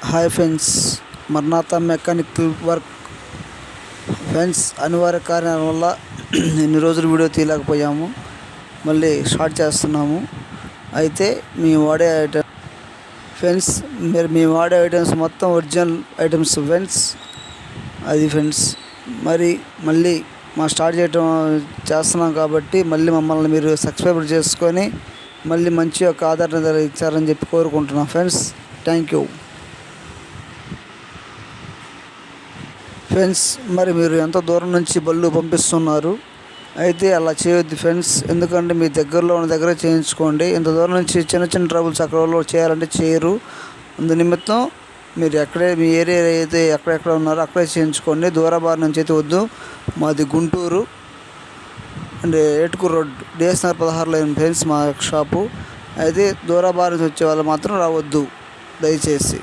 Hi friends, మర్నాథ mechanical work friends. అనివార్య కారణాల వల్ల ఇన్ని రోజులు వీడియో తీయలేకపోయాము. మళ్ళీ స్టార్ట్ చేస్తున్నాము. అయితే మేము వాడే ఐటమ్ ఫ్రెండ్స్, మేము వాడే ఐటమ్స్ మొత్తం ఒరిజినల్ ఐటమ్స్ ఫ్రెండ్స్. అది ఫ్రెండ్స్, మళ్ళీ స్టార్ట్ చేస్తున్నాం కాబట్టి మళ్ళీ మమ్మల్ని మీరు సబ్స్క్రైబ్ చేసుకొని మళ్ళీ మంచి యొక్క ఆదరణ ఇచ్చారని చెప్పి కోరుకుంటున్నాం ఫ్రెండ్స్. Thank you friends. మీరు ఎంత దూరం నుంచి బళ్ళు పంపిస్తున్నారు? అయితే అలా చేయొద్దు ఫ్రెండ్స్, ఎందుకంటే మీ దగ్గరలో ఉన్న దగ్గరే చేయించుకోండి. ఇంత దూరం నుంచి చిన్న చిన్న ట్రబుల్స్ అక్కడ చేయాలంటే చేయరు. అందు నిమిత్తం మీరు మీ ఏరియా అయితే ఎక్కడెక్కడ ఉన్నారో అక్కడే చేయించుకోండి. దూరబారి నుంచి అయితే వద్దు. మాది Guntur and Etukuru road, DS Nagar 16 line friends మా షాపు. అయితే దూరబారి నుంచి వచ్చే వాళ్ళు మాత్రం రావద్దు దయచేసి.